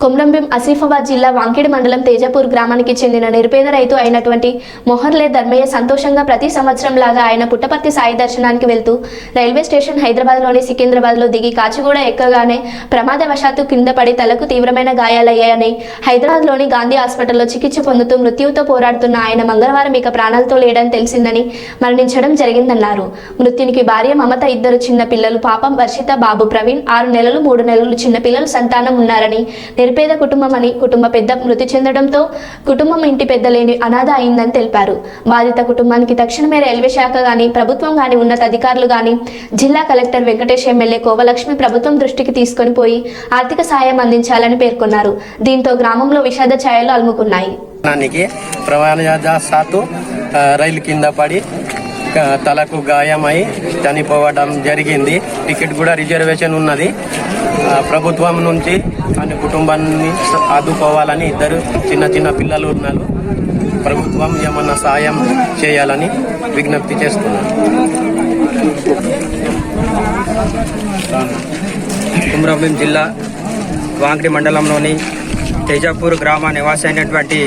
కొమ్రంభీం ఆసిఫాబాద్ జిల్లా వాంకిడి మండలం తేజపూర్ గ్రామానికి చెందిన నిరుపేద రైతు అయినటువంటి మొహర్లే ధర్మయ్య సంతోషంగా ప్రతి సంవత్సరం లాగా ఆయన పుట్టపర్తి సాయి దర్శనానికి వెళ్తూ రైల్వే స్టేషన్ హైదరాబాద్లోని సికింద్రాబాద్లో దిగి కాచిగూడ ఎక్కగానే ప్రమాదవశాత్తు కింద పడి తలకు తీవ్రమైన గాయాలయ్యాయని హైదరాబాద్లోని గాంధీ హాస్పిటల్లో చికిత్స పొందుతూ మృత్యువుతో పోరాడుతున్న ఆయన మంగళవారం ఇక ప్రాణాలతో లేడని తెలిసిందని మరణించడం జరిగిందన్నారు. మృత్యునికి భార్య మమత, ఇద్దరు చిన్న పిల్లలు పాపం వర్షిత, బాబు ప్రవీణ్ 6 నెలలు 3 నెలలు చిన్న పిల్లలు సంతానం ఉన్నారని, నిరుపేద కుటుంబం అని, కుటుంబ పెద్ద మృతి చెందడంతో కుటుంబం ఇంటి పెద్ద లేని అనాథ అయిందని తెలిపారు. బాధిత కుటుంబానికి తక్షణమే రైల్వే శాఖ గాని, ప్రభుత్వం గాని, ఉన్నతాధికారులు గాని, జిల్లా కలెక్టర్ వెంకటేష్, ఎమ్మెల్యే కోవలక్ష్మి ప్రభుత్వం దృష్టికి తీసుకొని పోయి ఆర్థిక సాయం అందించాలని పేర్కొన్నారు. దీంతో గ్రామంలో విషాద ఛాయలు అలుముకున్నాయి. రైలు కింద పడి తలకు గాయమై చనిపోవడం జరిగింది. టికెట్ కూడా రిజర్వేషన్ ఉన్నది. ప్రభుత్వం నుంచి అన్ని కుటుంబాన్ని ఆదుకోవాలని, ఇద్దరు చిన్న చిన్న పిల్లలు ఉన్నారు. ప్రభుత్వం ఏమన్నా సాయం చేయాలని విజ్ఞప్తి చేస్తున్నారు. కొమ్రంభీం జిల్లా వాంకిడి మండలంలోని తేజపూర్ గ్రామ నివాసి అయినటువంటి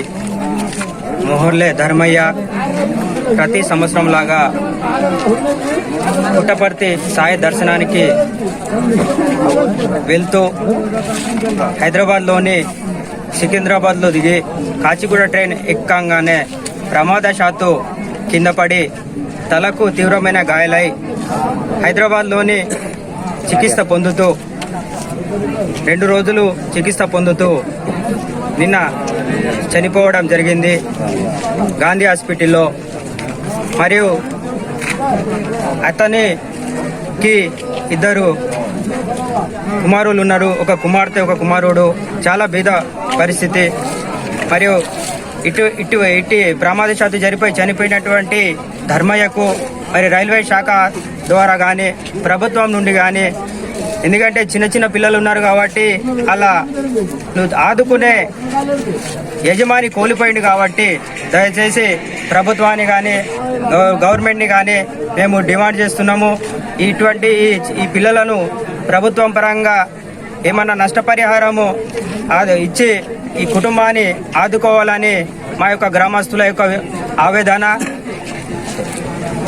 మొహర్లే ధర్మయ్య ప్రతి సంవత్సరం లాగా పుట్టపర్తి సాయి దర్శనానికి వెళ్తూ హైదరాబాద్లోని సికింద్రాబాద్లో దిగి కాచిగూడ ట్రైన్ ఎక్కంగానే ప్రమాదశాత్తు కింద పడి తలకు తీవ్రమైన గాయాలై హైదరాబాద్లోని చికిత్స పొందుతూ 2 రోజులు చికిత్స పొందుతూ నిన్న చనిపోవడం జరిగింది గాంధీ హాస్పిటల్లో. మరియు అతనికి 2 కుమారులు ఉన్నారు. ఒక కుమార్తె, ఒక కుమారుడు. చాలా బీద పరిస్థితి. మరియు ఇటు ప్రమాదశాత్తు జరిపోయి చనిపోయినటువంటి ధర్మయ్యకు మరి రైల్వే శాఖ ద్వారా కానీ, ప్రభుత్వం నుండి కానీ, ఎందుకంటే చిన్న చిన్న పిల్లలు ఉన్నారు కాబట్టి అలా ఆదుకునే యజమాని కోల్పోయింది కాబట్టి దయచేసి ప్రభుత్వాన్ని కానీ, గవర్నమెంట్ని కానీ మేము డిమాండ్ చేస్తున్నాము. ఇటువంటి ఈ పిల్లలను ప్రభుత్వం పరంగా ఏమన్నా నష్టపరిహారము ఇచ్చి ఈ కుటుంబాన్ని ఆదుకోవాలని మా యొక్క గ్రామస్తుల యొక్క ఆవేదన.